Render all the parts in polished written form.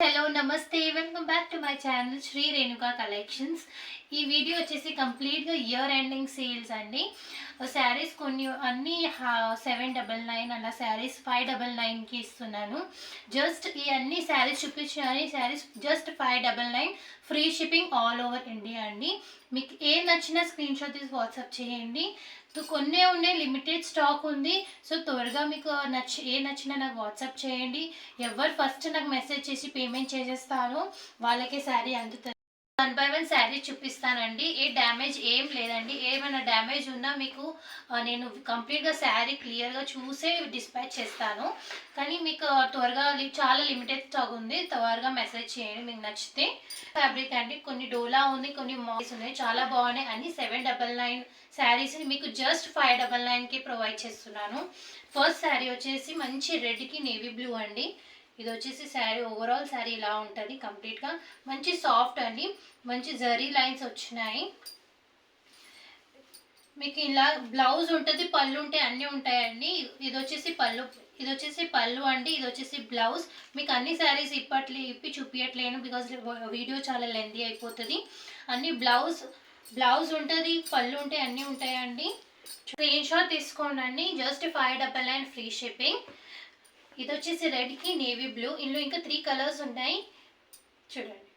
Hello నమస్తే welcome back to my channel Shri Renuka collections. ఈ video వచ్చేసి కంప్లీట్గా ఇయర్ ఎండింగ్ సేల్స్ అండి. శారీస్ కొన్ని అన్నీ 799 అలా శారీస్ 599కి ఇస్తున్నాను. జస్ట్ ఈ అన్ని శారీస్ చూపించిన saris just 599, free shipping all over India అండి. మీకు ఏ నచ్చిన స్క్రీన్ షాట్ తీసి వాట్సాప్ చేయండి. కొన్నే ఉన్నాయి, లిమిటెడ్ స్టాక్ ఉంది. సో త్వరగా మీకు ఏ నచ్చినా నాకు వాట్సాప్ చేయండి. ఎవరు ఫస్ట్ నాకు మెసేజ్ చేసి పేమెంట్ చేసేస్తారో వాళ్ళకే శారీ అందుతుంది. 1 by 1 శారీ చూపిస్తానండి. ఏ డ్యామేజ్ ఏం లేదండి. ఏమైనా డ్యామేజ్ ఉన్నా మీకు నేను కంప్లీట్గా శారీ క్లియర్గా చూసే డిస్పాచ్ చేస్తాను. కానీ మీకు త్వరగా చాలా లిమిటెడ్ స్టాక్ ఉంది, త్వరగా మెసేజ్ చేయండి మీకు నచ్చితే. ఫ్యాబ్రిక్ అండి, కొన్ని డోలా ఉంది, కొన్ని మాల్స్ ఉన్నాయి, చాలా బాగున్నాయి. అన్ని 799 శారీస్ మీకు జస్ట్ 599కి ప్రొవైడ్ చేస్తున్నాను. ఫస్ట్ శారీ వచ్చేసి మంచి రెడ్కి నేవీ బ్లూ అండి. ఇది వచ్చేసి శారీ ఓవరాల్ శారీ ఇలా ఉంటుంది. కంప్లీట్గా మంచి సాఫ్ట్ అండి, మంచి జరీ లైన్స్ వచ్చినాయి. మీకు ఇలా బ్లౌజ్ ఉంటుంది, పళ్ళు ఉంటాయి, అన్నీ ఉంటాయండి. ఇది వచ్చేసి పళ్ళు అండి. ఇది వచ్చేసి బ్లౌజ్. మీకు అన్ని శారీస్ ఇప్పి చూపించట్లేను బికాజ్ వీడియో చాలా లెంతీ అయిపోతుంది. అన్ని బ్లౌజ్ ఉంటుంది, పళ్ళు ఉంటాయి, అన్నీ ఉంటాయండి. స్క్రీన్ షాట్ తీసుకోండి. Just 599 free shipping. ఇది వచ్చేసి రెడ్కి నేవీ బ్లూ. ఇందులో ఇంకా 3 కలర్స్ ఉన్నాయి చూడండి.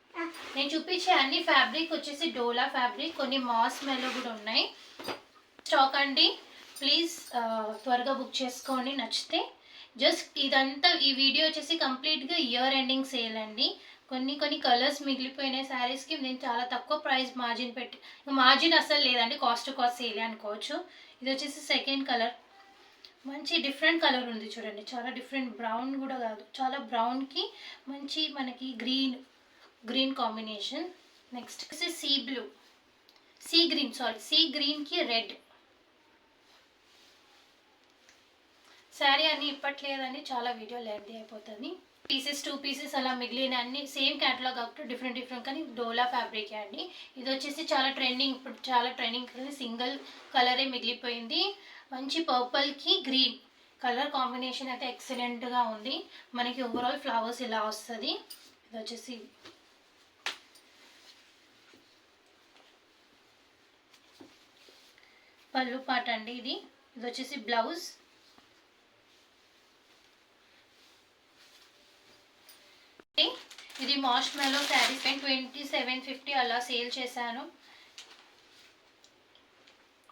నేను చూపించే అన్ని ఫ్యాబ్రిక్ వచ్చేసి డోలా ఫ్యాబ్రిక్, కొన్ని మాస్ మెలో కూడా ఉన్నాయి. స్టాక్ అండి, ప్లీజ్ త్వరగా బుక్ చేసుకోండి నచ్చితే. జస్ట్ ఇదంతా ఈ వీడియో వచ్చేసి కంప్లీట్గా ఇయర్ ఎండింగ్ సేల్ అండి. కొన్ని కలర్స్ మిగిలిపోయినాయి శారీస్కి. నేను చాలా తక్కువ ప్రైస్ మార్జిన్ అసలు లేదండి, కాస్ట్ టు కాస్ట్ సేల్ అనుకోవచ్చు. ఇది వచ్చేసి సెకండ్ కలర్, మంచి డిఫరెంట్ కలర్ ఉంది చూడండి. చాలా డిఫరెంట్, బ్రౌన్ కూడా కాదు, చాలా బ్రౌన్కి మంచి మనకి గ్రీన్ కాంబినేషన్. నెక్స్ట్ సీ గ్రీన్కి రెడ్. శారీ అన్నీ ఇప్పట్లేదని చాలా వీడియో లెంతీ అయిపోతుంది. 2 పీసెస్ అలా మిగిలిన అన్ని సేమ్ క్యాటలాగ్ కాబట్టి డిఫరెంట్ కానీ డోలా ఫ్యాబ్రిక్ అండి. ఇది వచ్చేసి ఇప్పుడు చాలా ట్రెండింగ్ సింగిల్ కలరే మిగిలిపోయింది. మంచి పర్పుల్కి గ్రీన్ కలర్ కాంబినేషన్ అయితే ఎక్సలెంట్గా ఉంది. మనకి ఓవరాల్ ఫ్లవర్స్ ఇలా వస్తుంది. ఇది వచ్చేసి పళ్ళు పాట అండి. ఇది వచ్చేసి బ్లౌజ్. ఇది మాష్ మెలో శారీ 2750 అలా సేల్ చేశాను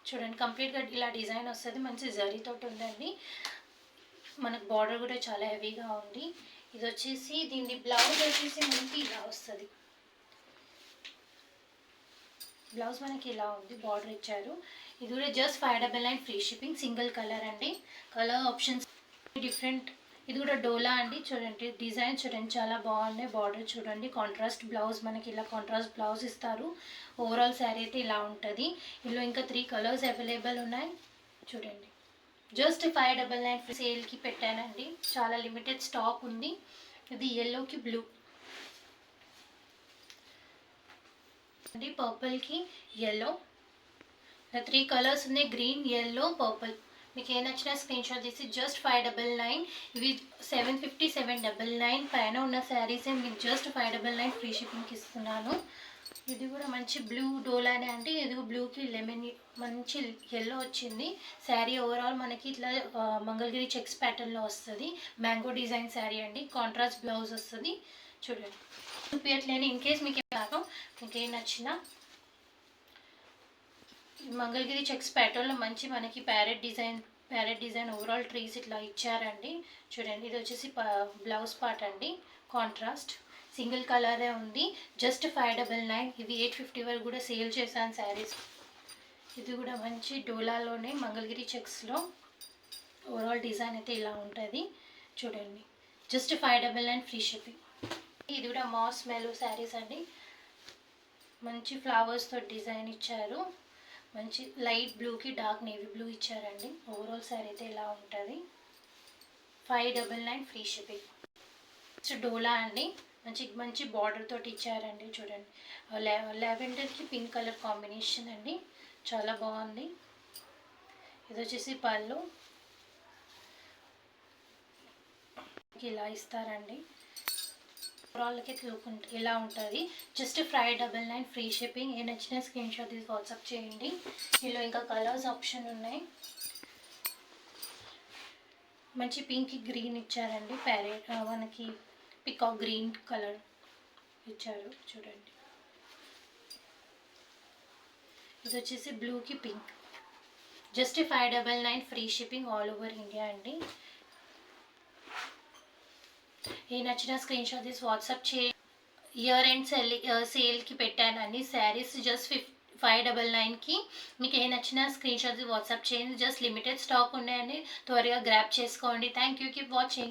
చూడండి. కంప్లీట్గా ఇలా డిజైన్ వస్తుంది, మంచి జరీతో ఉందండి. మనకు బార్డర్ కూడా చాలా హెవీగా ఉంది. ఇది వచ్చేసి దీని బ్లౌజ్ వచ్చేసి మనకి ఇలా వస్తుంది. బ్లౌజ్ మనకి ఇలా ఉంది, బార్డర్ ఇచ్చారు. ఇది కూడా just 599 free shipping. Single colour అండి. Colour options different. ఇది కూడా డోలా అండి. చూడండి డిజైన్ చూడండి, చాలా బాగున్నాయి. బార్డర్ చూడండి, కాంట్రాస్ట్ బ్లౌజ్, మనకి ఇలా కాంట్రాస్ట్ బ్లౌజ్ ఇస్తారు. ఓవరాల్ శారీ అయితే ఇలా ఉంటుంది. ఇందులో ఇంకా 3 కలర్స్ అవైలబుల్ ఉన్నాయి చూడండి. జస్ట్ 599 సేల్కి పెట్టానండి. చాలా లిమిటెడ్ స్టాక్ ఉంది. ఇది ఎల్లోకి బ్లూ అండి, పర్పుల్కి ఎల్లో. 3 కలర్స్ ఉన్నాయి, గ్రీన్, ఎల్లో, పర్పుల్. మీకు ఏ నచ్చిన స్క్రీన్ షాట్ తీసి జస్ట్ 599. ఇవి 750, 799 పైన ఉన్న శారీసే మీకు జస్ట్ 599 ఫ్రీ షిప్పింగ్కి ఇస్తున్నాను. ఇది కూడా మంచి బ్లూ డోలానే అంటే ఇది బ్లూకి లెమన్ మంచి ఎల్లో వచ్చింది. శారీ ఓవరాల్ మనకి ఇట్లా మంగళగిరి చెక్స్ ప్యాటర్న్లో వస్తుంది. మ్యాంగో డిజైన్ శారీ అండి. కాంట్రాస్ట్ బ్లౌజ్ వస్తుంది చూడండి. చూపించట్లేని ఇన్ కేస్ మీకు ఏ నచ్చినా మంగళగిరి చెక్స్ ప్యాటర్న్లో మంచి మనకి ప్యారెట్ డిజైన్ ఓవరాల్ ట్రీస్ ఇట్లా ఇచ్చారండి చూడండి. ఇది వచ్చేసి బ్లౌజ్ పార్ట్ అండి, కాంట్రాస్ట్ సింగిల్ కలరే ఉంది. జస్ట్ 599. ఇవి 850 వరకు కూడా సేల్ చేశాను శారీస్. ఇది కూడా మంచి డోలాలోనే మంగళగిరి చెక్స్లో ఓవరాల్ డిజైన్ అయితే ఇలా ఉంటుంది చూడండి. Just 599 free shipping. ఇది కూడా మాస్ మెలో శారీస్ అండి. మంచి ఫ్లవర్స్తో డిజైన్ ఇచ్చారు. మంచి లైట్ బ్లూకి డార్క్ నేవీ బ్లూ ఇచ్చారండి. ఓవరాల్ శారీ అయితే ఇలా ఉంటుంది. 599 ఫ్రీ షిప్పింగ్. డోలా అండి, మంచి బార్డర్ తోటి ఇచ్చారండి చూడండి. లెవెండర్కి పింక్ కలర్ కాంబినేషన్ అండి, చాలా బాగుంది. ఇది వచ్చేసి పళ్ళు ఇలా ఇస్తారండి. ఓవరాల్కి లుక్ ఇలా ఉంటుంది. Just 599 free shipping. ఏ నచ్చిన స్క్రీన్ షాట్ తీసి వాట్సాప్ చేయండి. ఇందులో ఇంకా కలర్స్ ఆప్షన్ ఉన్నాయి. మంచి పింక్ గ్రీన్ ఇచ్చారండి. ప్యారెట్ మనకి పికాక్ గ్రీన్ కలర్ ఇచ్చారు చూడండి. ఇది వచ్చేసి బ్లూకి pink. Just 599 free shipping all over India అండి. ఏ నచ్చిన స్క్రీన్ షాట్ తీసి వాట్సాప్ చే. ఇయర్ ఎండ్ సేల్కి పెట్టాను అన్ని శారీస్. జస్ట్ 599కి మీకు ఏ నచ్చిన స్క్రీన్ షాట్ వాట్సాప్ చేయండి. జస్ట్ లిమిటెడ్ స్టాక్ ఉన్నాయని త్వరగా గ్రాప్ చేసుకోండి. Thank you. Keep watching.